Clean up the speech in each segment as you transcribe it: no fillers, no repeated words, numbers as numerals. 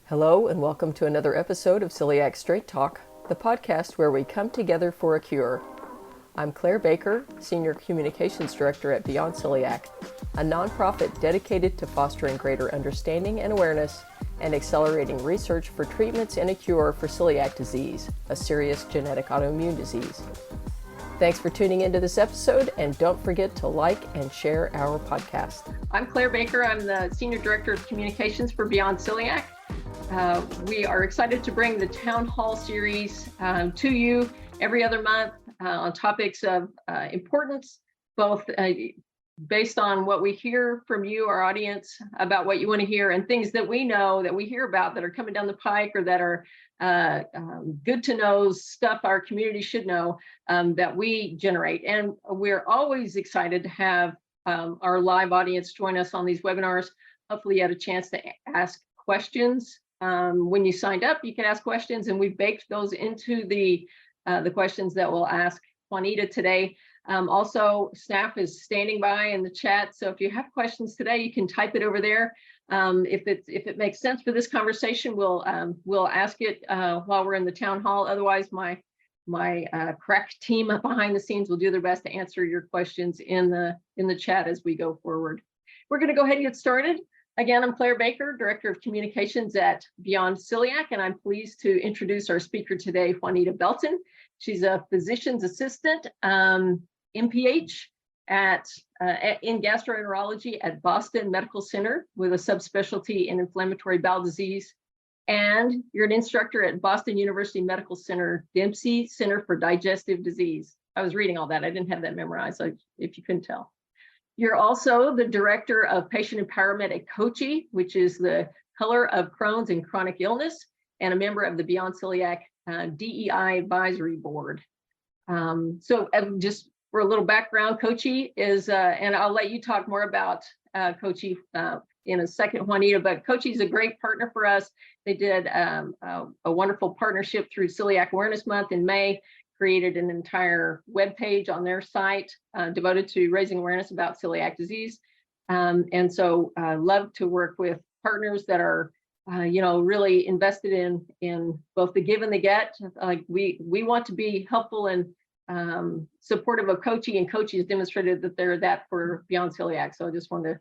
Hello and welcome to another episode of Celiac Straight Talk, the podcast where we come together for a cure. I'm Claire Baker, Senior Communications Director at Beyond Celiac, a nonprofit dedicated to fostering greater understanding and awareness and accelerating research for treatments and a cure for celiac disease, a serious genetic autoimmune disease. Thanks for tuning into this episode, and don't forget to like and share our podcast. I'm Claire Baker. I'm the Senior Director of Communications for Beyond Celiac. We are excited to bring the Town Hall series to you every other month on topics of importance, both based on what we hear from you, our audience, about what you want to hear, and things that we know that we hear about that are coming down the pike or that are good to know stuff our community should know that we generate. And we're always excited to have our live audience join us on these webinars. Hopefully you had a chance to ask questions. When you signed up, you can ask questions, and we baked those into the questions that we'll ask Juanita today. Also, staff is standing by in the chat, so if you have questions today, you can type it over there. If it makes sense for this conversation, we'll ask it while we're in the town hall. Otherwise, my crack team behind the scenes will do their best to answer your questions in the chat as we go forward. We're going to go ahead and get started. Again, I'm Claire Baker, Director of Communications at Beyond Celiac, and I'm pleased to introduce our speaker today, Juanita Belton. She's a physician's assistant, MPH, in gastroenterology at Boston Medical Center with a subspecialty in inflammatory bowel disease. And you're an instructor at Boston University Medical Center, Dempsey Center for Digestive Disease. I was reading all that. I didn't have that memorized, so if you couldn't tell. You're also the Director of Patient Empowerment at COCCI, which is the color of Crohn's and chronic illness, and a member of the Beyond Celiac DEI Advisory Board. So just for a little background, COCCI is, and I'll let you talk more about COCCI in a second, Juanita, but COCCI is a great partner for us. They did a wonderful partnership through Celiac Awareness Month in May, created an entire webpage on their site devoted to raising awareness about celiac disease. And so I love to work with partners that are really invested in both the give and the get. Like we want to be helpful and supportive of COCCI, and COCCI has demonstrated that they're that for Beyond Celiac. So I just wanted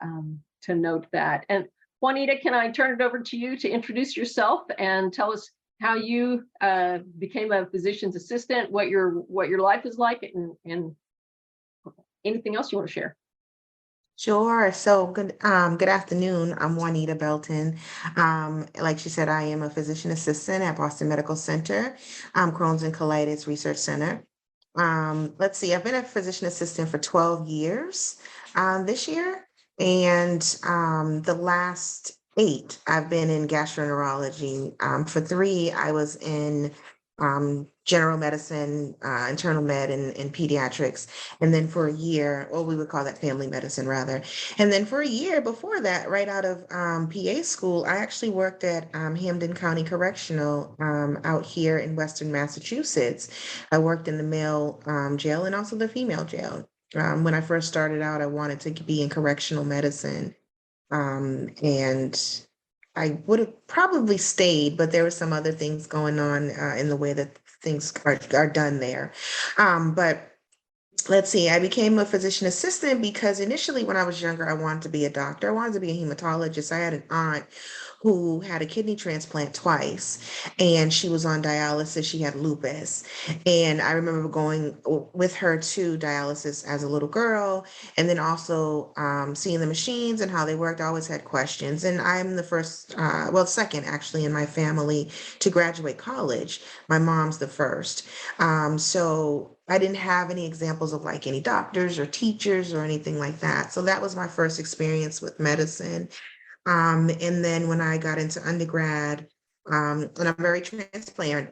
to note that. And Juanita, can I turn it over to you to introduce yourself and tell us how you became a physician's assistant, what your life is like, and anything else you want to share? Sure. So good afternoon. I'm Juanita Belton. Like she said, I am a physician assistant at Boston Medical Center, Crohn's and Colitis Research Center. Let's see, I've been a physician assistant for 12 years this year, and the last 8 I've been in gastroenterology. For 3, I was in general medicine, internal med, and pediatrics. And then for a year, or we would call that family medicine rather. And then for a year before that, right out of PA school, I actually worked at Hampden County Correctional out here in Western Massachusetts. I worked in the male jail and also the female jail. When I first started out, I wanted to be in correctional medicine. And I would have probably stayed, but there were some other things going on in the way that things are done there. But let's see, I became a physician assistant because initially when I was younger, I wanted to be a doctor. I wanted to be a hematologist. I had an aunt who had a kidney transplant twice, and she was on dialysis. She had lupus. And I remember going with her to dialysis as a little girl, and then also seeing the machines and how they worked. I always had questions. And I'm the second actually in my family to graduate college. My mom's the first. So I didn't have any examples of like any doctors or teachers or anything like that. So that was my first experience with medicine. And then when I got into undergrad, and I'm very transparent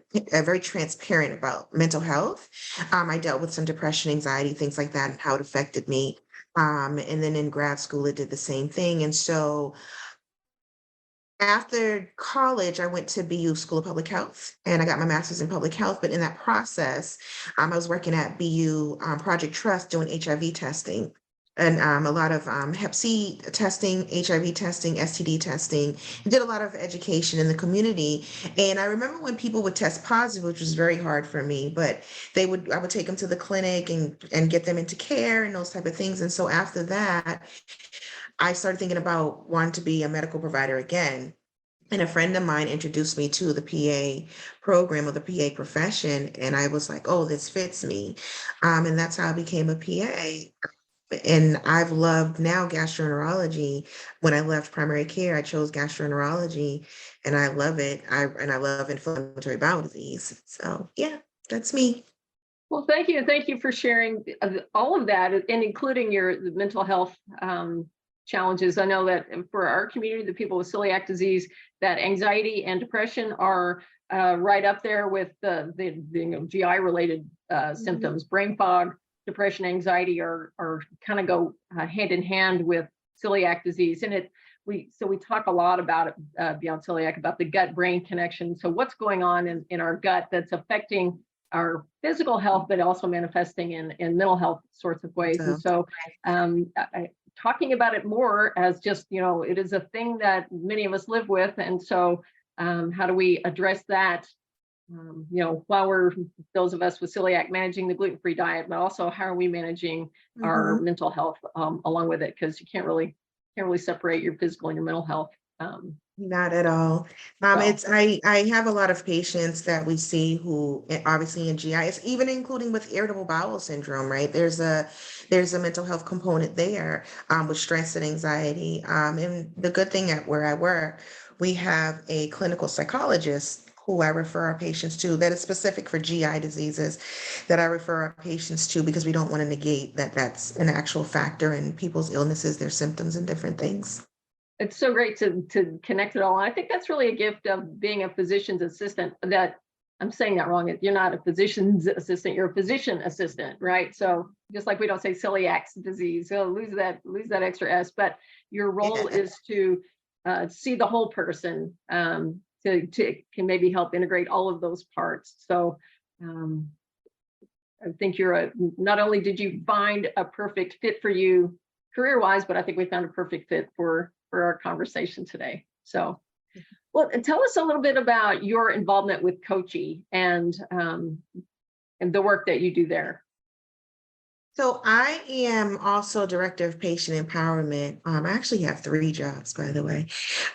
about mental health. I dealt with some depression, anxiety, things like that, and how it affected me. And then in grad school, it did the same thing. And so after college, I went to BU School of Public Health, and I got my master's in public health. But in that process, I was working at BU Project Trust doing HIV testing. a lot of Hep C testing, HIV testing, STD testing. Did a lot of education in the community. And I remember when people would test positive, which was very hard for me, but I would take them to the clinic and get them into care and those type of things. And so after that, I started thinking about wanting to be a medical provider again. And a friend of mine introduced me to the PA program or the PA profession. And I was like, oh, this fits me. And that's how I became a PA. And I've loved now gastroenterology. When I left primary care, I chose gastroenterology and I love it. I love inflammatory bowel disease. So yeah, that's me. Well, thank you. And thank you for sharing all of that and including the mental health challenges. I know that for our community, the people with celiac disease, that anxiety and depression are right up there with the GI related symptoms. Brain fog, depression, anxiety are kind of go hand in hand with celiac disease. And we talk a lot about it beyond celiac, about the gut brain connection. So what's going on in our gut that's affecting our physical health, but also manifesting in mental health sorts of ways. And so talking about it more as just, it is a thing that many of us live with. And so how do we address that, while we're, those of us with celiac, managing the gluten-free diet, but also how are we managing our mental health along with it? Because you can't really separate your physical and your mental health. Not at all. I have a lot of patients that we see who obviously in GI, it's even including with irritable bowel syndrome, right? There's a mental health component there with stress and anxiety. And the good thing at where I work, we have a clinical psychologist who I refer our patients to that is specific for GI diseases that I refer our patients to because we don't want to negate that that's an actual factor in people's illnesses, their symptoms and different things. It's so great to connect it all. And I think that's really a gift of being a physician's assistant. That I'm saying that wrong. You're not a physician's assistant, you're a physician assistant, right? So just like we don't say celiac disease, so lose that extra S, but your role is to see the whole person, to can maybe help integrate all of those parts. So I think not only did you find a perfect fit for you career-wise, but I think we found a perfect fit for our conversation today. So, well, tell us a little bit about your involvement with COCCI and the work that you do there. So I am also director of patient empowerment. I actually have 3 jobs, by the way.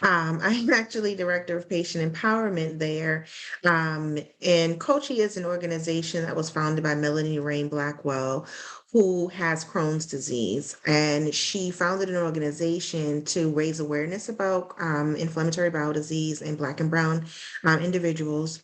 I'm actually director of patient empowerment there. And COCCI is an organization that was founded by Melanie Rain Blackwell, who has Crohn's disease. And she founded an organization to raise awareness about inflammatory bowel disease in Black and Brown individuals,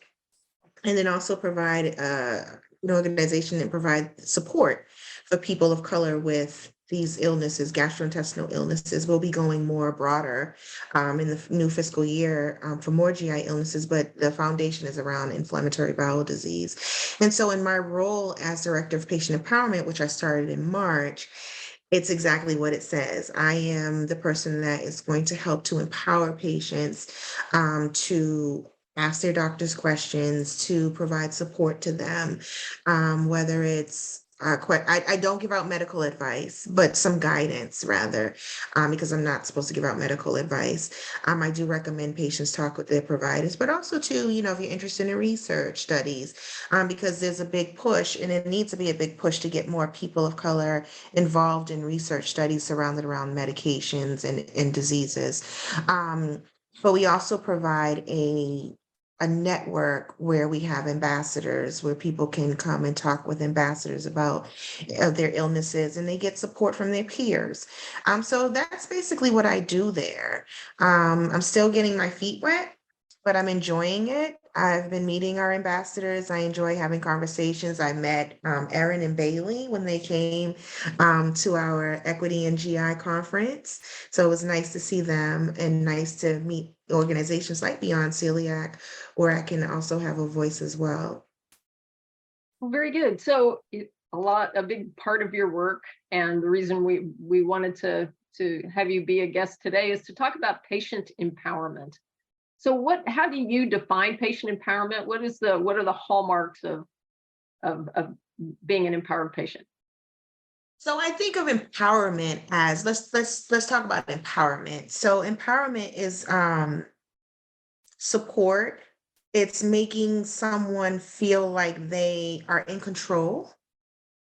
and then also provide an organization that provide support for people of color with these illnesses. Gastrointestinal illnesses will be going more broader in the new fiscal year for more GI illnesses, but the foundation is around inflammatory bowel disease. And so in my role as director of patient empowerment, which I started in March, it's exactly what it says. I am the person that is going to help to empower patients to ask their doctors questions, to provide support to them, whether it's I don't give out medical advice, but some guidance rather, because I'm not supposed to give out medical advice. I do recommend patients talk with their providers, but also too, if you're interested in research studies, because there's a big push, and it needs to be a big push to get more people of color involved in research studies surrounded around medications and diseases. But we also provide a network where we have ambassadors, where people can come and talk with ambassadors about their illnesses, and they get support from their peers. So that's basically what I do there. I'm still getting my feet wet, but I'm enjoying it. I've been meeting our ambassadors. I enjoy having conversations. I met Erin and Bailey when they came to our Equity and GI conference. So it was nice to see them and nice to meet organizations like Beyond Celiac, where I can also have a voice as well. Well, very good. So a big part of your work, and the reason we wanted to have you be a guest today is to talk about patient empowerment. So how do you define patient empowerment? What are the hallmarks of being an empowered patient? So I think of empowerment as, let's talk about empowerment. So empowerment is support. It's making someone feel like they are in control,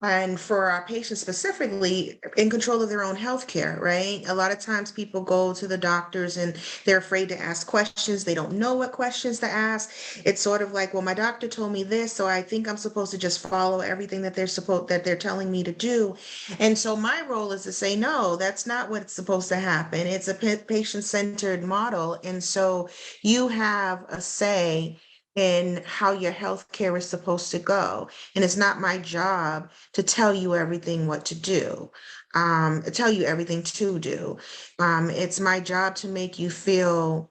and for our patients specifically, in control of their own health care, right? A lot of times people go to the doctors and they're afraid to ask questions. They don't know what questions to ask. It's sort of like, well, my doctor told me this, so I think I'm supposed to just follow everything that they're telling me to do. And so my role is to say, no, that's not what's supposed to happen. It's a patient-centered model. And so you have a say in how your health care is supposed to go. And it's not my job to tell you everything what to do, tell you everything to do. It's my job to make you feel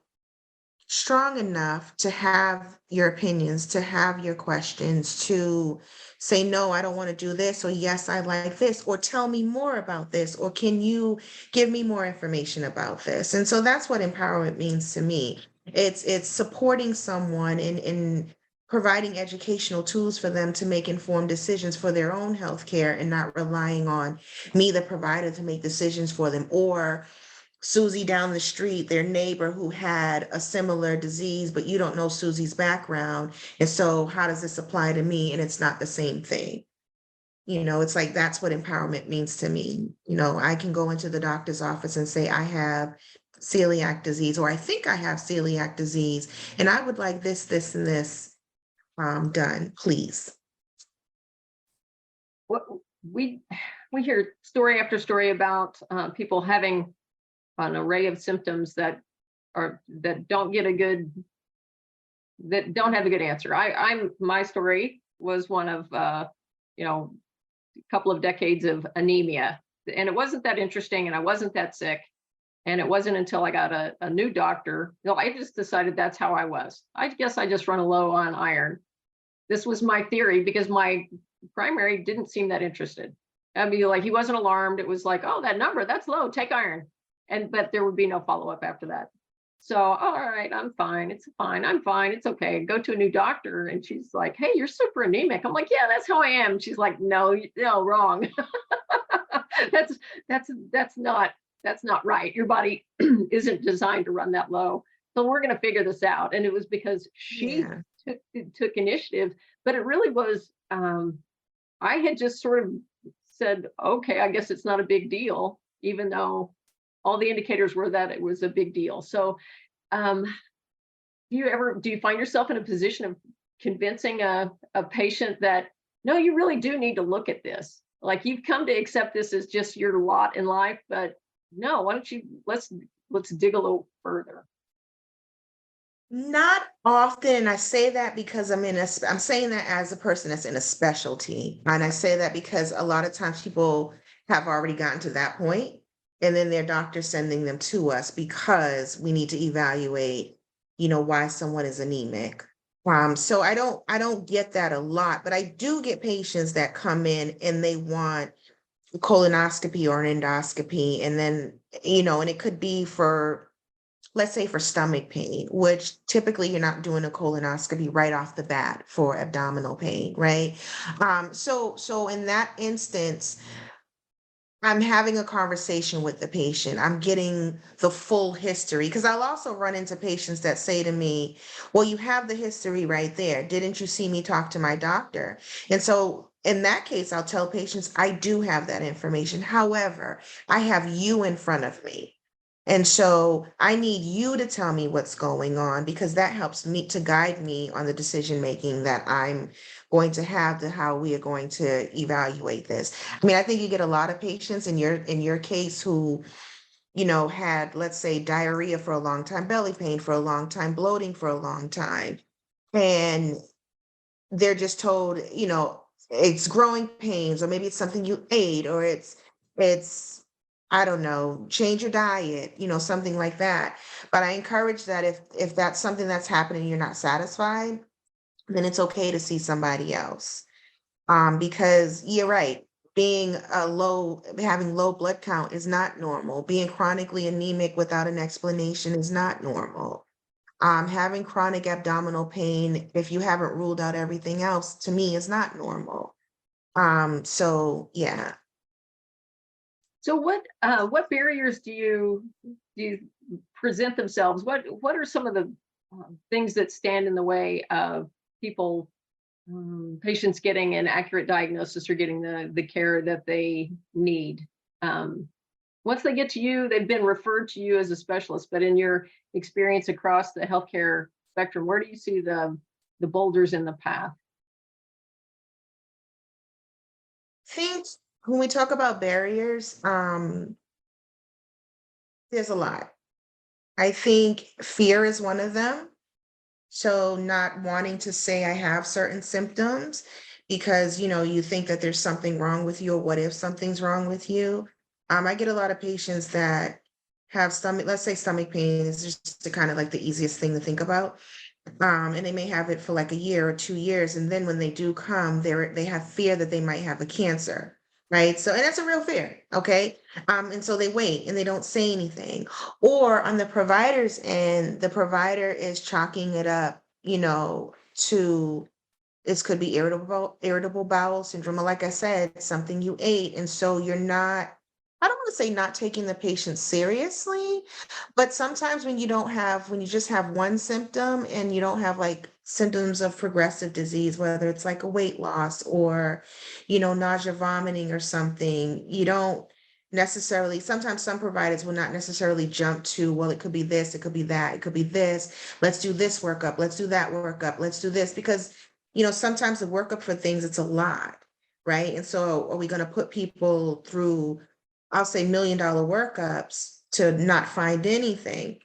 strong enough to have your opinions, to have your questions, to say, no, I don't want to do this, or yes, I like this, or tell me more about this, or can you give me more information about this? And so that's what empowerment means to me. It's supporting someone in providing educational tools for them to make informed decisions for their own healthcare and not relying on me, the provider, to make decisions for them, or Susie down the street, their neighbor who had a similar disease, but you don't know Susie's background. And so how does this apply to me? And it's not the same thing. It's like that's what empowerment means to me. I can go into the doctor's office and say, I have celiac disease, or I think I have celiac disease, and I would like this, and this done, please. What we we hear story after story about people having an array of symptoms that don't get a good that don't have a good answer. I'm my story was one of you know a couple of decades of anemia, and it wasn't that interesting, and I wasn't that sick, and it wasn't until I got a new doctor. I just decided that's how I was. I guess I just run low on iron. This was my theory because my primary didn't seem that interested. I mean, like, he wasn't alarmed. It was like, oh, that number, that's low, take iron. But there would be no follow-up after that. So, all right, I'm fine. It's fine. I'm fine. It's okay. Go to a new doctor. And she's like, hey, you're super anemic. I'm like, yeah, that's how I am. She's like, no, no, wrong. that's that's not right. Your body isn't designed to run that low. So we're going to figure this out. And it was because she Yeah. took initiative, but it really was, I had just sort of said, okay, I guess it's not a big deal, even though all the indicators were that it was a big deal. So um, do you find yourself in a position of convincing a patient that, no, you really do need to look at this? Like, you've come to accept this as just your lot in life, but no, why don't you, let's dig a little further. Not often. I say that because I'm saying that as a person that's in a specialty. And I say that because a lot of times people have already gotten to that point, and then their doctor's sending them to us because we need to evaluate, why someone is anemic. So I don't get that a lot, but I do get patients that come in and they want a colonoscopy or an endoscopy, and then, and it could be for, let's say, for stomach pain, which typically you're not doing a colonoscopy right off the bat for abdominal pain, right? So in that instance, I'm having a conversation with the patient. I'm getting the full history, because I'll also run into patients that say to me, well, you have the history right there. Didn't you see me talk to my doctor? And so in that case, I'll tell patients, I do have that information. However, I have you in front of me. And so I need you to tell me what's going on, because that helps me to guide me on the decision making that I'm going to have, to how we are going to evaluate this. I mean, I think you get a lot of patients in your case who, had, let's say, diarrhea for a long time, belly pain for a long time, bloating for a long time. And they're just told, it's growing pains, or maybe it's something you ate, or it's I don't know, change your diet, something like that. But I encourage that if that's something that's happening and you're not satisfied, then it's okay to see somebody else. Because you're right, having low blood count is not normal. Being chronically anemic without an explanation is not normal. Having chronic abdominal pain, if you haven't ruled out everything else, to me is not normal. So yeah. So what barriers do you present themselves? What are some of the things that stand in the way of people, patients getting an accurate diagnosis or getting the care that they need? Um, Once they get to you, they've been referred to you as a specialist, but in your experience across the healthcare spectrum, where do you see the boulders in the path? I think when we talk about barriers, there's a lot. I think fear is one of them. So not wanting to say I have certain symptoms because, you think that there's something wrong with you, or what if something's wrong with you? I get a lot of patients that have stomach, let's say stomach pain is just the kind of like the easiest thing to think about. And they may have it for like a year or 2 years. And then when they do come, they have fear that they might have a cancer, right? So, and that's a real fear, okay? And so they wait and they don't say anything. Or on the provider's end, the provider is chalking it up, to this could be irritable bowel syndrome. Or like I said, something you ate. And so you're not, I don't want to say not taking the patient seriously, but sometimes when you just have one symptom and you don't have like symptoms of progressive disease, whether it's like a weight loss or, nausea, vomiting or something, you don't necessarily, sometimes some providers will not necessarily jump to, well, it could be this, it could be that, it could be this. Let's do this workup. Let's do that workup. Let's do this because, sometimes the workup for things, it's a lot, right? And so are we going to put people through, I'll say $1 million workups to not find anything?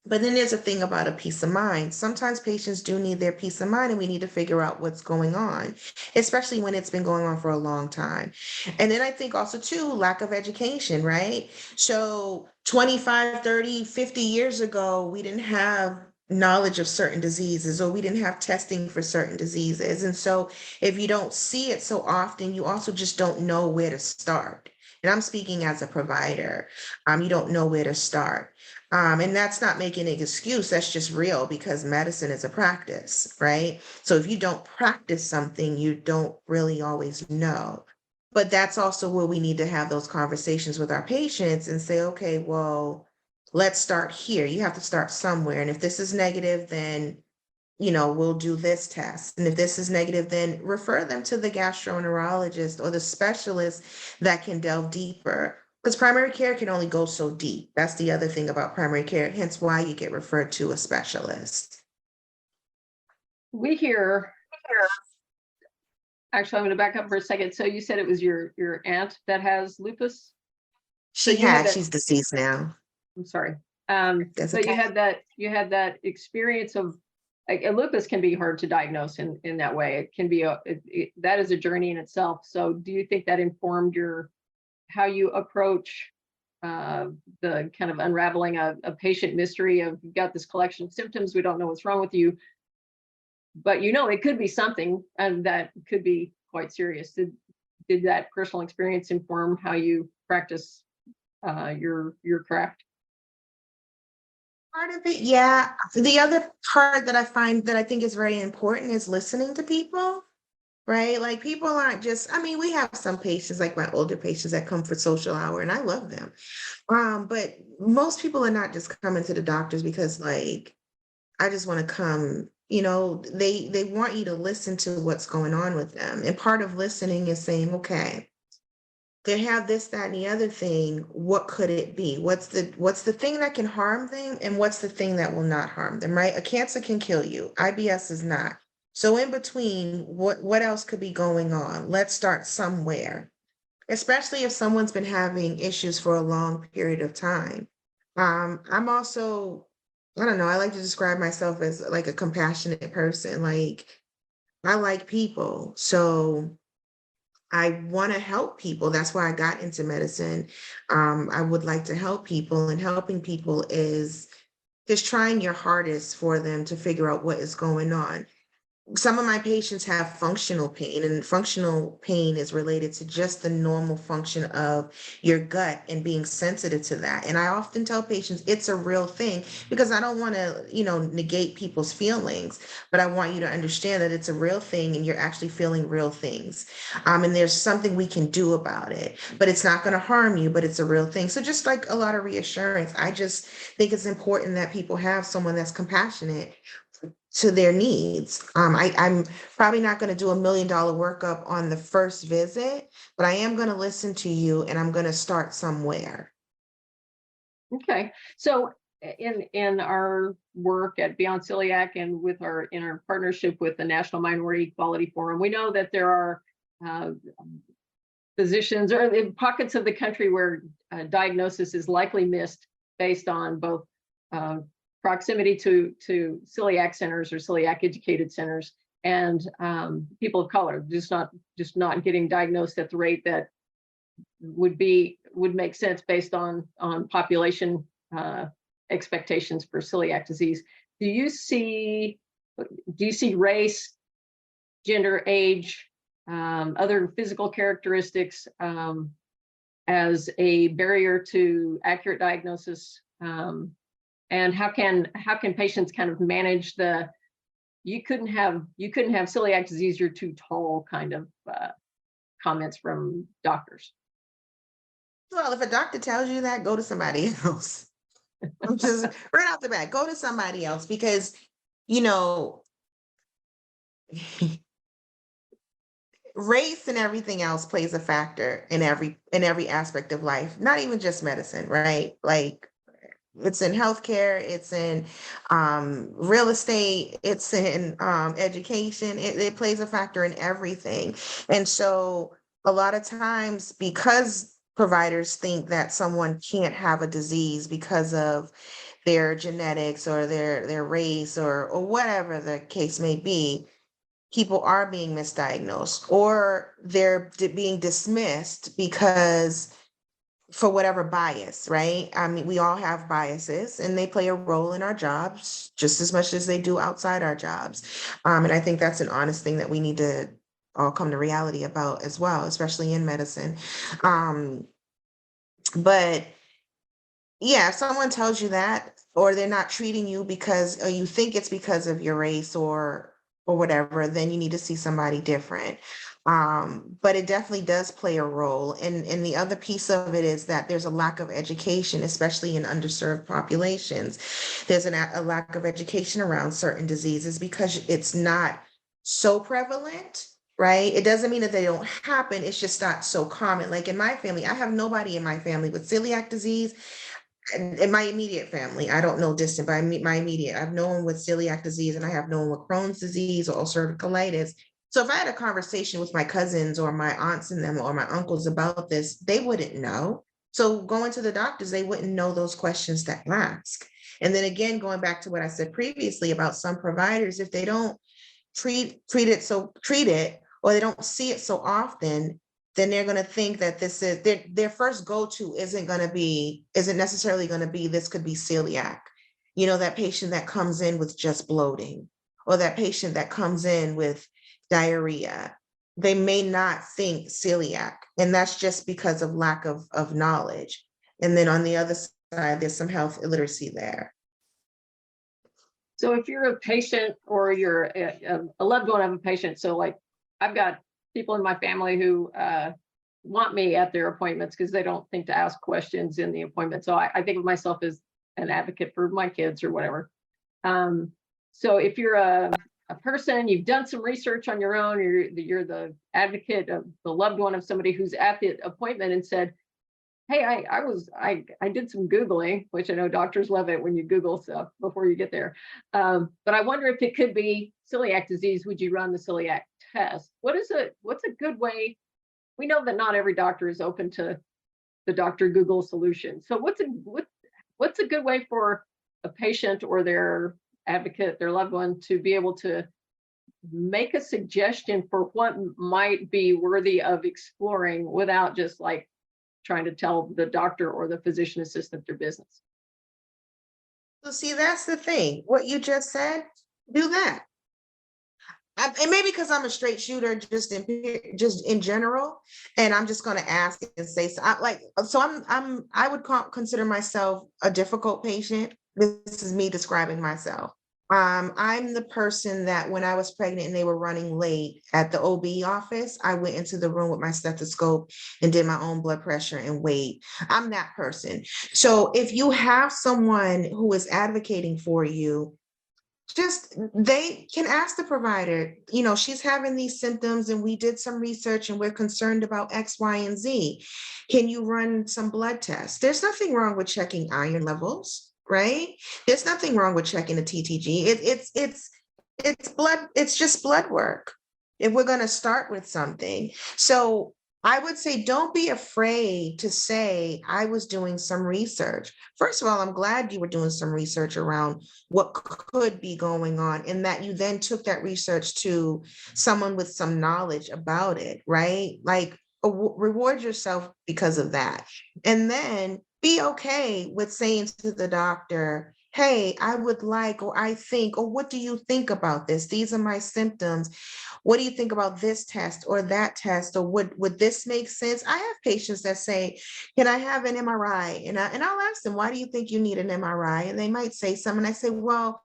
But then there's a thing about a peace of mind. Sometimes patients do need their peace of mind, and we need to figure out what's going on, especially when it's been going on for a long time. And then I think also, too, lack of education, right? So 25, 30, 50 years ago, we didn't have knowledge of certain diseases, or we didn't have testing for certain diseases. And so if you don't see it so often, you also just don't know where to start. And I'm speaking as a provider. You don't know where to start. And that's not making an excuse. That's just real because medicine is a practice, right? So if you don't practice something, you don't really always know. But that's also where we need to have those conversations with our patients and say, okay, well, let's start here. You have to start somewhere. And if this is negative, then we'll do this test. And if this is negative, then refer them to the gastroenterologist or the specialist that can delve deeper. Because primary care can only go so deep. That's the other thing about primary care, hence why you get referred to a specialist. We hear, actually, I'm going to back up for a second. So you said it was your aunt that has lupus? So She's deceased now. I'm sorry. That's So okay. you had that experience of, like, lupus can be hard to diagnose in that way. It can be that is a journey in itself. So do you think that informed how you approach the kind of unraveling a patient mystery of, you've got this collection of symptoms, we don't know what's wrong with you, but it could be something, and that could be quite serious. Did that personal experience inform how you practice your craft? Part of it, yeah. The other part that I find that I think is very important is listening to people, right? Like people aren't just, we have some patients, like my older patients that come for social hour, and I love them. But most people are not just coming to the doctors because like, I just want to come, they want you to listen to what's going on with them. And part of listening is saying, okay, they have this, that, and the other thing. What could it be? What's the thing that can harm them, and what's the thing that will not harm them, right? A cancer can kill you. IBS is not. So in between, what else could be going on? Let's start somewhere, especially if someone's been having issues for a long period of time. I'm also, I don't know, I like to describe myself as like a compassionate person. Like I like people. So I want to help people. That's why I got into medicine. I would like to help people, and helping people is just trying your hardest for them to figure out what is going on. some of my patients have functional pain, and functional pain is related to just the normal function of your gut and being sensitive to that. And I often tell patients it's a real thing, because I don't want to, negate people's feelings, but I want you to understand that it's a real thing and you're actually feeling real things. And there's something we can do about it, but it's not going to harm you, but it's a real thing. So just like a lot of reassurance, I just think it's important that people have someone that's compassionate to their needs. I'm probably not going to do $1 million workup on the first visit, but I am going to listen to you and I'm going to start somewhere. Okay. So in our work at Beyond Celiac and in our partnership with the National Minority Equality Forum, we know that there are physicians or in pockets of the country where diagnosis is likely missed based on both proximity to celiac centers or celiac educated centers, and people of color just not getting diagnosed at the rate that would make sense based on population expectations for celiac disease. Do you see race, gender, age, other physical characteristics as a barrier to accurate diagnosis? And how can patients kind of manage the you couldn't have celiac disease, you're too tall kind of comments from doctors? Well, if a doctor tells you that, go to somebody else. I'm just right off the bat, go to somebody else, because race and everything else plays a factor in every aspect of life, not even just medicine, right? Like, it's in healthcare, it's in real estate, it's in education. It plays a factor in everything. And so a lot of times, because providers think that someone can't have a disease because of their genetics or their race or whatever the case may be, people are being misdiagnosed, or they're being dismissed because for whatever bias, right? I mean, we all have biases and they play a role in our jobs just as much as they do outside our jobs. And I think that's an honest thing that we need to all come to reality about as well, especially in medicine. But yeah, if someone tells you that, or they're not treating you or you think it's because of your race or whatever, then you need to see somebody different. But it definitely does play a role. And the other piece of it is that there's a lack of education, especially in underserved populations. There's a lack of education around certain diseases because it's not so prevalent, right? It doesn't mean that they don't happen. It's just not so common. Like in my family, I have nobody in my family with celiac disease. And in my immediate family, I don't know distant, but my immediate, I've known with celiac disease and I have known with Crohn's disease or ulcerative colitis. So if I had a conversation with my cousins or my aunts and them or my uncles about this, they wouldn't know. So going to the doctors, they wouldn't know those questions to ask. And then again, going back to what I said previously about some providers, if they don't treat it, or they don't see it so often, then they're going to think that this is their first go-to isn't necessarily going to be, this could be celiac. That patient that comes in with just bloating, or that patient that comes in with diarrhea, they may not think celiac, and that's just because of lack of knowledge. And then on the other side, there's some health illiteracy there. So if you're a patient or you're a loved one of a patient, so like I've got people in my family who want me at their appointments because they don't think to ask questions in the appointment. So I think of myself as an advocate for my kids or whatever. So if you're a person, you've done some research on your own, you're the advocate of the loved one of somebody who's at the appointment and said, hey, I did some Googling, which I know doctors love it when you Google stuff before you get there. But I wonder if it could be celiac disease. Would you run the celiac test? What's a good way? We know that not every doctor is open to the Dr. Google solution. So what's a good way for a patient or their advocate, their loved one, to be able to make a suggestion for what might be worthy of exploring without just like trying to tell the doctor or the physician assistant their business? So see, that's the thing. What you just said, do that. And maybe because I'm a straight shooter, just in general, and I'm just going to ask and say, so I would consider myself a difficult patient. This is me describing myself. I'm the person that when I was pregnant and they were running late at the OB office, I went into the room with my stethoscope and did my own blood pressure and weight. I'm that person. So if you have someone who is advocating for you, just they can ask the provider, she's having these symptoms and we did some research and we're concerned about X, Y, and Z. Can you run some blood tests? There's nothing wrong with checking iron levels, right? There's nothing wrong with checking the TTG. It's blood, it's just blood work. If we're going to start with something. So I would say, don't be afraid to say, I was doing some research. First of all, I'm glad you were doing some research around what could be going on, and that you then took that research to someone with some knowledge about it, right? Like, reward yourself because of that. And then be okay with saying to the doctor, hey, I would like, or I think, or what do you think about this? These are my symptoms. What do you think about this test or that test? Or would this make sense? I have patients that say, can I have an MRI? And I'll ask them, why do you think you need an MRI? And they might say something. I say, well,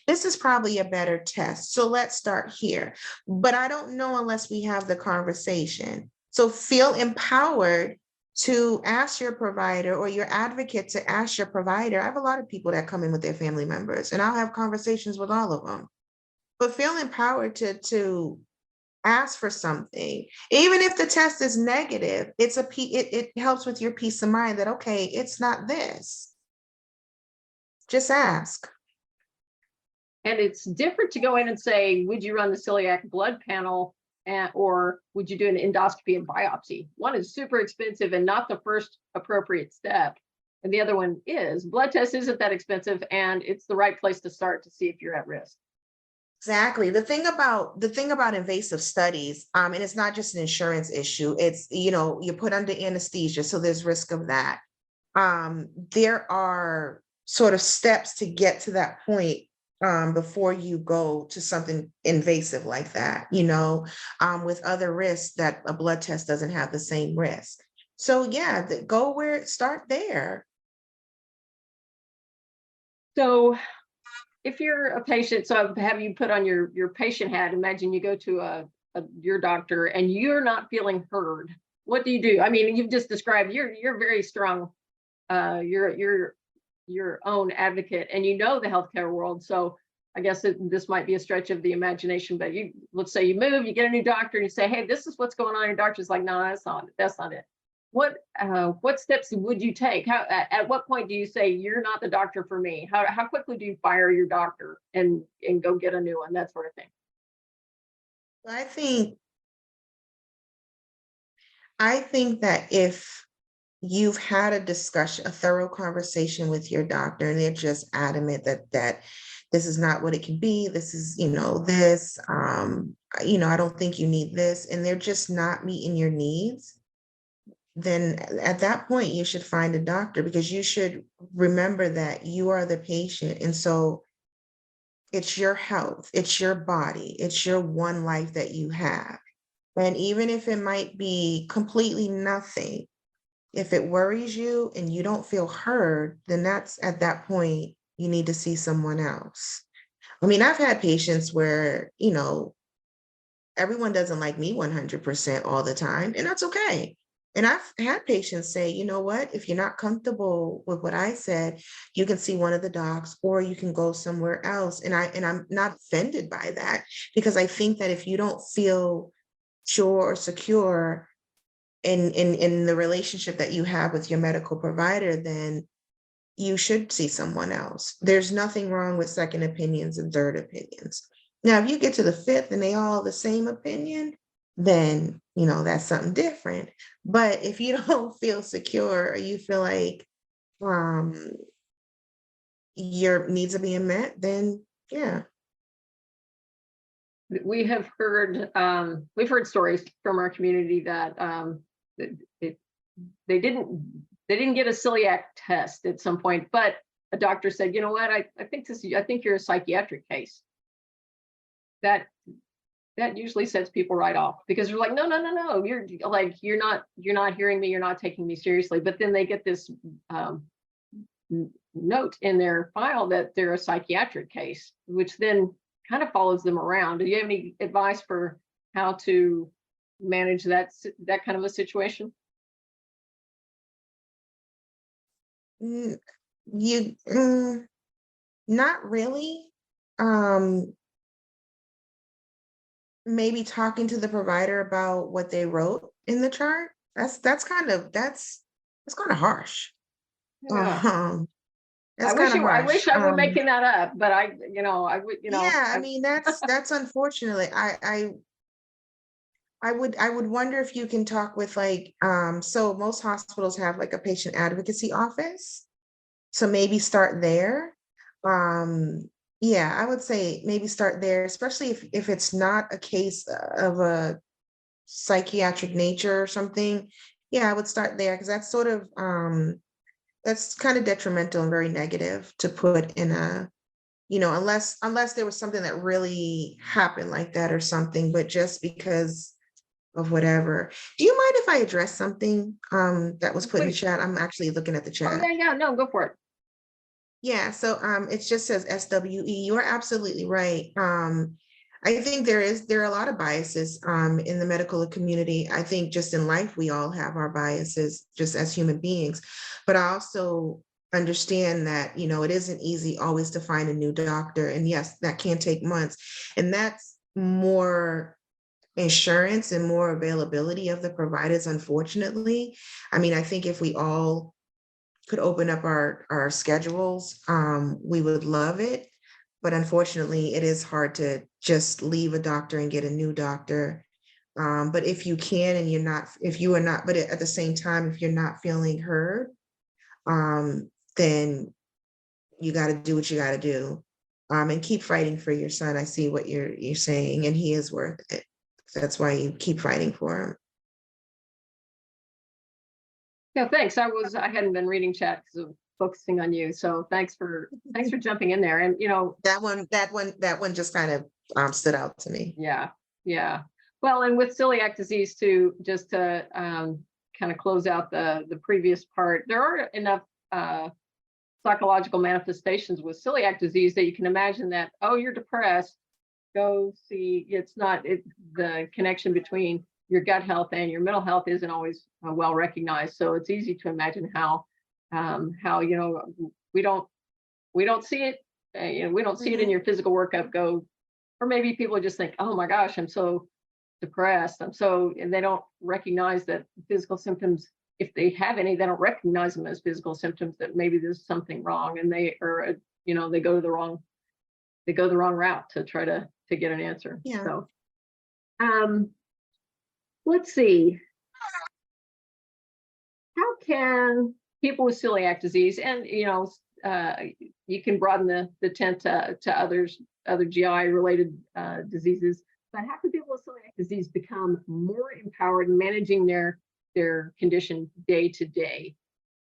this is probably a better test. So let's start here. But I don't know unless we have the conversation. So feel empowered to ask your provider or your advocate to ask your provider. I have a lot of people that come in with their family members, and I'll have conversations with all of them. But feel empowered to ask for something, even if the test is negative. It helps with your peace of mind that, okay, it's not this. Just ask. And it's different to go in and say, would you run the celiac blood panel, or would you do an endoscopy and biopsy? One is super expensive and not the first appropriate step. And the other one is blood test isn't that expensive, and it's the right place to start to see if you're at risk. Exactly. The thing about invasive studies, and it's not just an insurance issue. It's, you're put under anesthesia, so there's risk of that. There are sort of steps to get to that point before you go to something invasive like that, with other risks that a blood test doesn't have the same risk. So yeah, start there. So if you're a patient, so have you put on your patient hat? Imagine you go to your doctor and you're not feeling heard. What do you do? I mean, you've just described you're very strong. You're your own advocate, and you know the healthcare world. So I guess this might be a stretch of the imagination, but let's say you move, you get a new doctor, and you say, "Hey, this is what's going on." Your doctor's like, "No, that's not it." What steps would you take? At what point do you say you're not the doctor for me? How quickly do you fire your doctor and go get a new one? That sort of thing. I think that if you've had a thorough conversation with your doctor, and they're just adamant that this is not what it can be. This is, this, I don't think you need this, and they're just not meeting your needs, then at that point you should find a doctor, because you should remember that you are the patient. And so it's your health, it's your body, it's your one life that you have. And even if it might be completely nothing, if it worries you and you don't feel heard, then that's at that point, you need to see someone else. I mean, I've had patients where, everyone doesn't like me 100% all the time, and that's okay. And I've had patients say, you know what, if you're not comfortable with what I said, you can see one of the docs, or you can go somewhere else. And I'm not offended by that, because I think that if you don't feel sure or secure in the relationship that you have with your medical provider, then you should see someone else. There's nothing wrong with second opinions and third opinions. Now, if you get to the fifth and they all the same opinion, then, that's something different. But if you don't feel secure, or you feel like your needs are being met, then yeah. We've heard stories from our community that they didn't get a celiac test at some point, but a doctor said, you know what, I think you're a psychiatric case. That that usually sets people right off, because they're like, no, you're not hearing me, you're not taking me seriously. But then they get this note in their file that they're a psychiatric case, which then kind of follows them around. Do you have any advice for how to manage that kind of a situation? You not really. Maybe talking to the provider about what they wrote in the chart. That's kind of harsh. Yeah. That's kind of I harsh. wish I were making that up, but I would, Yeah, I mean that's unfortunately. I would wonder if you can talk with like so most hospitals have like a patient advocacy office. So maybe start there. Yeah, I would say maybe start there, especially if it's not a case of a psychiatric nature or something. Yeah, I would start there because that's kind of detrimental and very negative to put in a, unless there was something that really happened like that or something, but just because of whatever. Do you mind if I address something that was put in the Please. chat? I'm actually looking at the chat. Oh, yeah, no, go for it. Yeah, so it just says SWE. You are absolutely right. I think there are a lot of biases in the medical community. I think just in life we all have our biases just as human beings. But I also understand that, it isn't easy always to find a new doctor. And yes, that can take months. And that's more insurance and more availability of the providers, unfortunately. I mean, I think if we all could open up our schedules, we would love it. But unfortunately, it is hard to just leave a doctor and get a new doctor. But if you can and if you are not, but at the same time, if you're not feeling heard, then you got to do what you got to do, and keep fighting for your son. I see what you're saying, and he is worth it. That's why you keep fighting for him. Yeah, thanks. I hadn't been reading chat because of focusing on you. So thanks for jumping in there. And that one just kind of stood out to me. Yeah. Well, and with celiac disease too, just to kind of close out the previous part, there are enough psychological manifestations with celiac disease that you can imagine that, oh, you're depressed, go see. The connection between your gut health and your mental health isn't always well recognized. So it's easy to imagine how we don't see it. We don't see it in your physical workup. Or maybe people just think, oh my gosh, I'm so depressed. And they don't recognize that physical symptoms, if they have any, they don't recognize them as physical symptoms, that maybe there's something wrong, and they go the wrong route to try to get an answer. Yeah. So let's see. How can people with celiac disease, and you can broaden the tent to other GI related diseases, but how can people with celiac disease become more empowered in managing their condition day to day?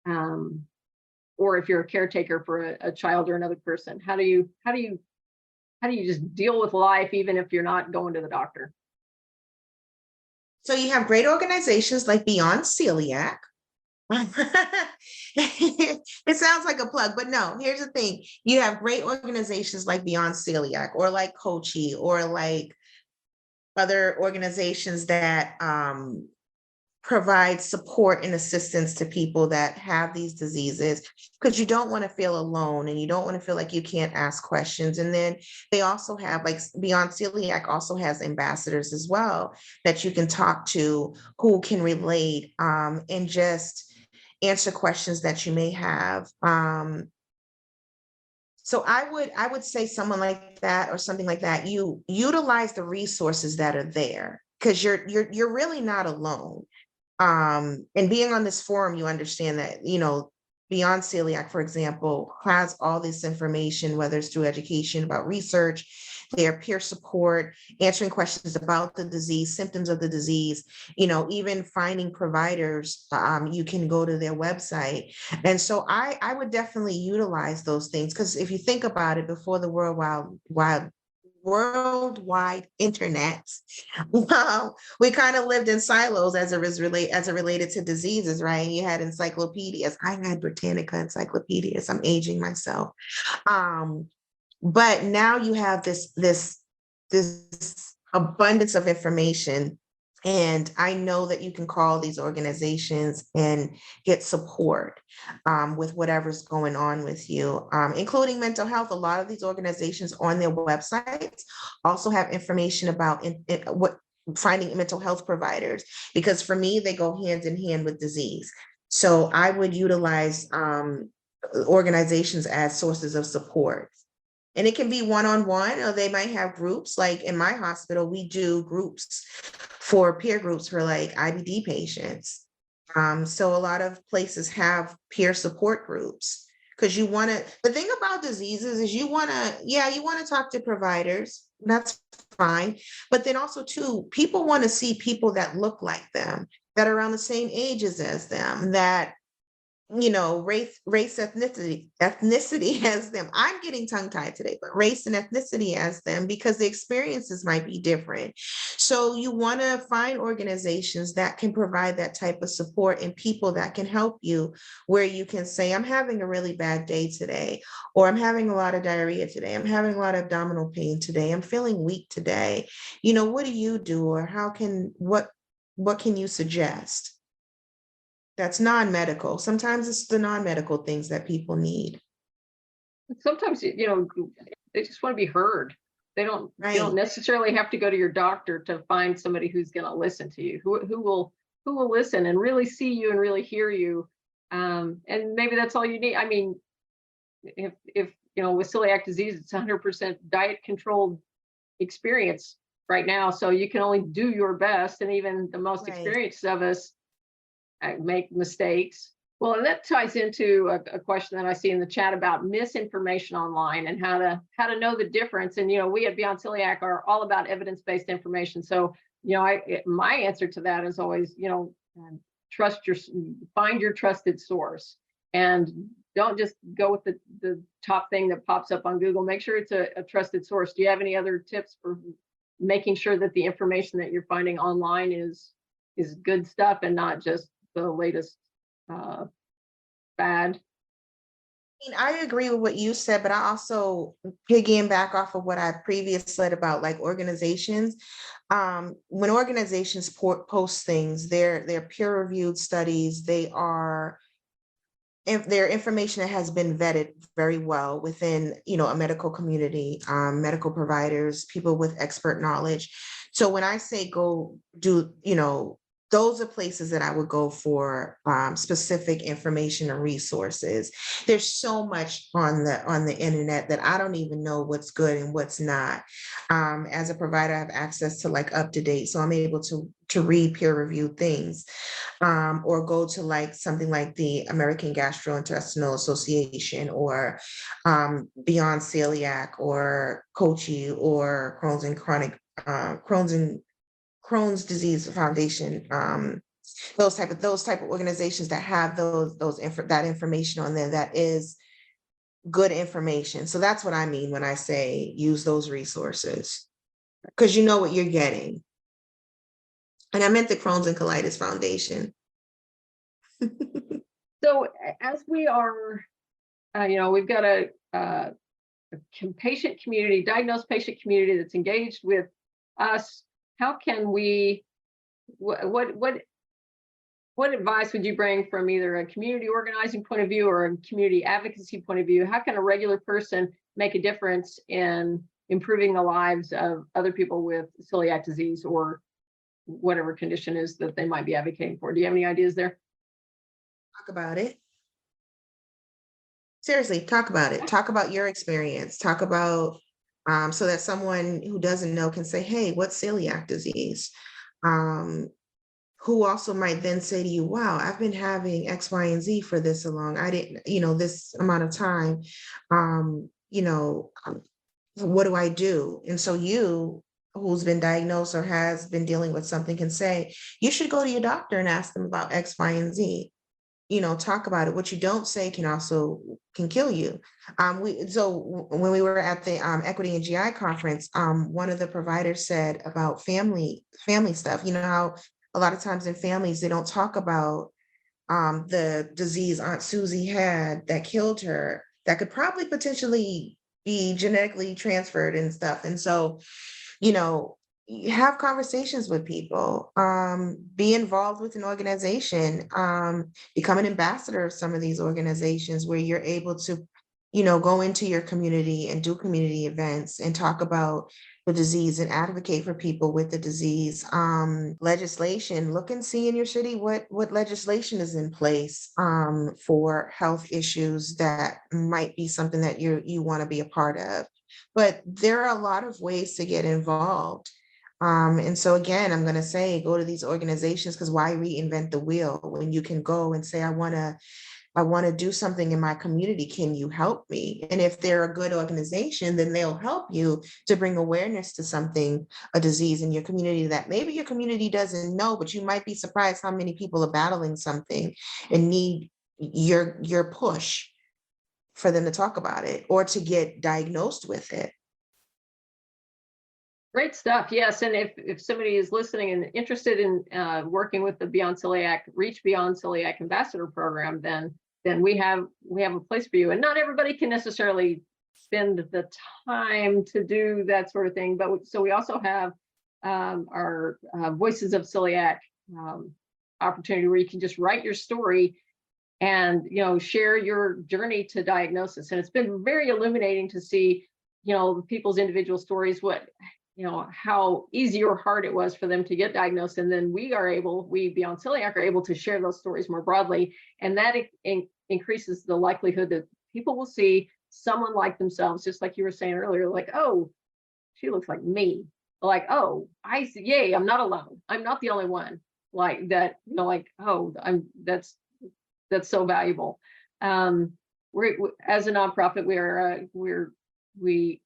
Or if you're a caretaker for a child or another person, how do you just deal with life even if you're not going to the doctor? So you have great organizations like Beyond Celiac. It sounds like a plug, but no, here's the thing. You have great organizations like Beyond Celiac or like COCCI or like other organizations that provide support and assistance to people that have these diseases, because you don't want to feel alone and you don't want to feel like you can't ask questions. And then they also have, like, Beyond Celiac also has ambassadors as well that you can talk to who can relate and just answer questions that you may have. So I would say someone like that or something like that, you utilize the resources that are there, because you're really not alone. And being on this forum, you understand that, Beyond Celiac, for example, has all this information, whether it's through education about research, their peer support, answering questions about the disease, symptoms of the disease, even finding providers. You can go to their website. And so I would definitely utilize those things, because if you think about it, before the World Wide worldwide internet. We kind of lived in silos as it related to diseases, right? You had encyclopedias. I had Britannica encyclopedias. I'm aging myself. Um, but now you have this abundance of information. And I know that you can call these organizations and get support with whatever's going on with you, including mental health. A lot of these organizations on their websites also have information about what finding mental health providers, because for me, they go hand in hand with disease. So I would utilize organizations as sources of support. And it can be one-on-one, or they might have groups. Like in my hospital, we do groups for peer groups for like IBD patients. So a lot of places have peer support groups, because you want to, the thing about diseases is you want to talk to providers. That's fine. But then also too, people want to see people that look like them, that are around the same ages as them, that race, ethnicity as them. I'm getting tongue tied today, but race and ethnicity as them, because the experiences might be different. So you want to find organizations that can provide that type of support, and people that can help you, where you can say, I'm having a really bad day today, or I'm having a lot of diarrhea today. I'm having a lot of abdominal pain today. I'm feeling weak today. What do you do? Or what can you suggest? That's non-medical. Sometimes it's the non-medical things that people need. Sometimes, they just want to be heard. They don't, Right. You don't necessarily have to go to your doctor to find somebody who's going to listen to you, who will listen and really see you and really hear you. And maybe that's all you need. I mean, if with celiac disease, it's 100% diet controlled experience right now. So you can only do your best. And even the most experienced of us make mistakes. Well, and that ties into a question that I see in the chat about misinformation online and how to know the difference. And we at Beyond Celiac are all about evidence-based information. So my answer to that is always find your trusted source, and don't just go with the top thing that pops up on Google. Make sure it's a trusted source. Do you have any other tips for making sure that the information that you're finding online is good stuff and not just the latest fad? I agree with what you said, but I also, piggying back off of what I previously said about like organizations. When organizations post things, they're peer-reviewed studies. Their information that has been vetted very well within, a medical community, medical providers, people with expert knowledge. So when I say go do, those are places that I would go for specific information and resources. There's so much on the internet that I don't even know what's good and what's not. As a provider, I have access to like up to date, so I'm able to read peer-reviewed things, or go to like something like the American Gastrointestinal Association, or Beyond Celiac, or COCCI, or Crohn's Disease Foundation, those type of organizations that have that information on there, that is good information. So that's what I mean when I say use those resources, because you know what you're getting. And I meant the Crohn's and Colitis Foundation. So as we are, we've got a patient community, diagnosed patient community that's engaged with us. How can we, what advice would you bring from either a community organizing point of view or a community advocacy point of view? How can a regular person make a difference in improving the lives of other people with celiac disease or whatever condition is that they might be advocating for? Do you have any ideas there? Talk about it. Seriously, talk about it. Talk about your experience. Talk about, so that someone who doesn't know can say, hey, what's celiac disease? Who also might then say to you, wow, I've been having X, Y, and Z for this long. I didn't, this amount of time. What do I do? And so you, who's been diagnosed or has been dealing with something, can say, you should go to your doctor and ask them about X, Y, and Z. talk about it. What you don't say can kill you. So when we were at the Equity and GI conference, one of the providers said about family stuff. You know how a lot of times in families they don't talk about the disease Aunt Susie had that killed her, that could probably potentially be genetically transferred and stuff. And so, you know, have conversations with people, be involved with an organization, become an ambassador of some of these organizations where you're able to, go into your community and do community events and talk about the disease and advocate for people with the disease. Legislation, look and see in your city what legislation is in place for health issues that might be something that you want to be a part of. But there are a lot of ways to get involved. And so again, I'm going to say, go to these organizations, because why reinvent the wheel when you can go and say, I want to do something in my community. Can you help me? And if they're a good organization, then they'll help you to bring awareness to something, a disease in your community that maybe your community doesn't know, but you might be surprised how many people are battling something and need your push for them to talk about it or to get diagnosed with it. Great stuff. Yes. And if somebody is listening and interested in working with the Beyond Celiac, Reach Beyond Celiac Ambassador Program, then we have a place for you. And not everybody can necessarily spend the time to do that sort of thing. But so we also have our Voices of Celiac opportunity where you can just write your story and share your journey to diagnosis. And it's been very illuminating to see people's individual stories, how easy or hard it was for them to get diagnosed. And then we Beyond Celiac are able to share those stories more broadly. And that increases the likelihood that people will see someone like themselves, just like you were saying earlier, like, oh, she looks like me. Like, oh, I see, yay, I'm not alone. I'm not the only one like that, oh, that's so valuable. We're as a nonprofit, we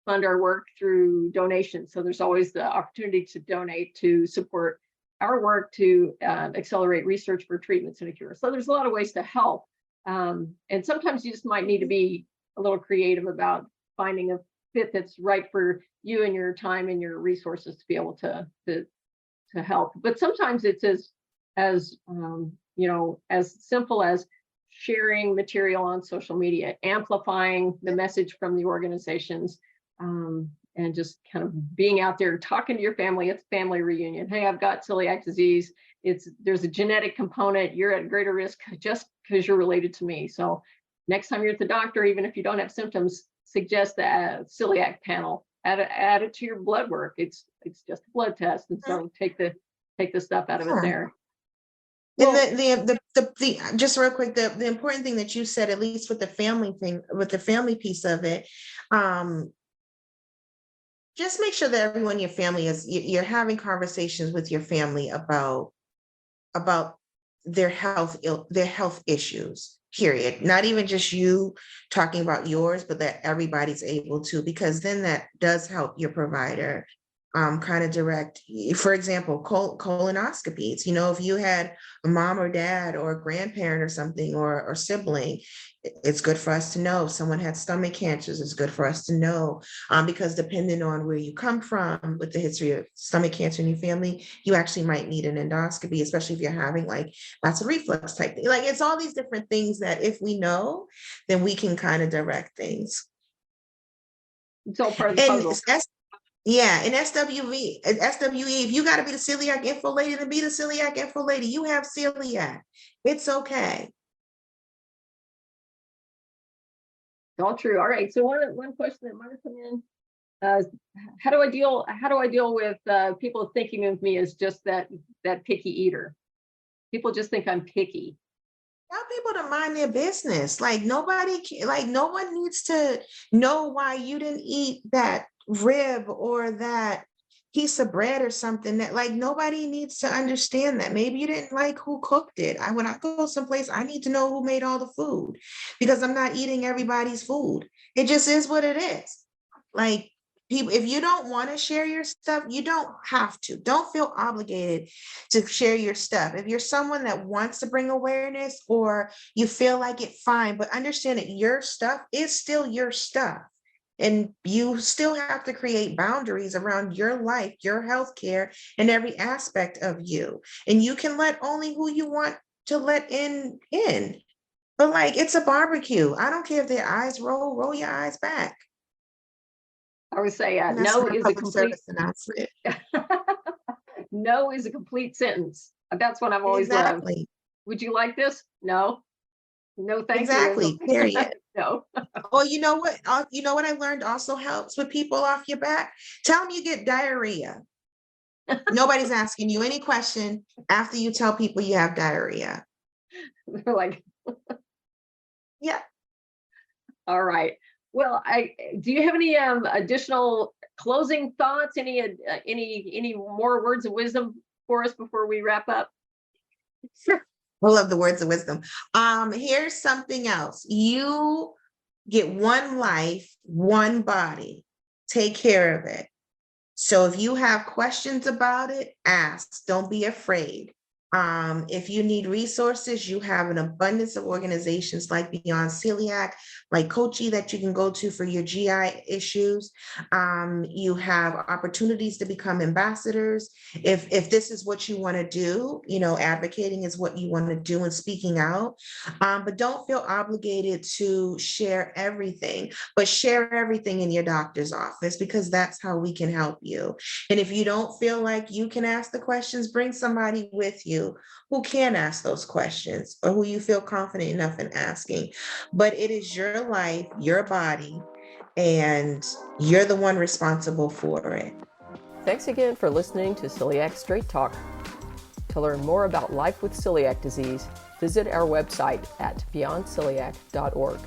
fund our work through donations. So there's always the opportunity to donate to support our work to accelerate research for treatments and a cure. So there's a lot of ways to help. And sometimes you just might need to be a little creative about finding a fit that's right for you and your time and your resources to be able to help. But sometimes it's as simple as sharing material on social media, amplifying the message from the organizations, and just kind of being out there talking to your family. It's family reunion. Hey, I've got celiac disease. There's a genetic component. You're at greater risk just because you're related to me. So next time you're at the doctor, even if you don't have symptoms, suggest the celiac panel. Add it to your blood work. It's just a blood test, and so take the stuff out of it there. Well, and the just real quick, the important thing that you said, at least with the family thing, with the family piece of it, just make sure that everyone in your family you're having conversations with your family about their health issues, period. Not even just you talking about yours, but that everybody's able to, because then that does help your provider kind of direct, for example, colonoscopies. If you had a mom or dad or a grandparent or something or sibling, it's good for us to know. If someone had stomach cancers, it's good for us to know, because depending on where you come from with the history of stomach cancer in your family, you actually might need an endoscopy, especially if you're having like acid reflux type thing. Like, it's all these different things that if we know, then we can kind of direct things. It's all part of the puzzle. Yeah, and SWE, if you got to be the celiac info lady, then be the celiac info lady. You have celiac. It's okay. All true. All right. So one question that might have come in: how do I deal with people thinking of me as just that picky eater? People just think I'm picky. Tell people to mind their business. Like, no one needs to know why you didn't eat that rib or that piece of bread or something. That, like, nobody needs to understand that. Maybe you didn't like who cooked it. When I go someplace, I need to know who made all the food, because I'm not eating everybody's food. It just is what it is. Like, people, if you don't want to share your stuff, you don't have to. Don't feel obligated to share your stuff. If you're someone that wants to bring awareness or you feel like it, fine, but understand that your stuff is still your stuff. And you still have to create boundaries around your life, your healthcare, and every aspect of you. And you can let only who you want to let in. But like, it's a barbecue. I don't care if their eyes roll your eyes back. I would say And that's no my is a public complete service announcement. no is a complete sentence. That's what I've always loved. Exactly. Would you like this? No. No, thank Exactly. you. Period. No. Oh, you know what? You know what I learned also helps with people off your back? Tell them you get diarrhea. Nobody's asking you any question after you tell people you have diarrhea. They're like, Yeah. all right. Well, do you have any additional closing thoughts? Any more words of wisdom for us before we wrap up? Sure. I love the words of wisdom. Here's something else. You get one life, one body. Take care of it. So if you have questions about it, ask. Don't be afraid. If you need resources, you have an abundance of organizations like Beyond Celiac, like COCCI that you can go to for your GI issues. You have opportunities to become ambassadors. If this is what you want to do, advocating is what you want to do and speaking out. But don't feel obligated to share everything, but share everything in your doctor's office because that's how we can help you. And if you don't feel like you can ask the questions, bring somebody with you who can ask those questions or who you feel confident enough in asking. But it is your life, your body, and you're the one responsible for it. Thanks again for listening to Celiac Straight Talk. To learn more about life with celiac disease, visit our website at beyondceliac.org.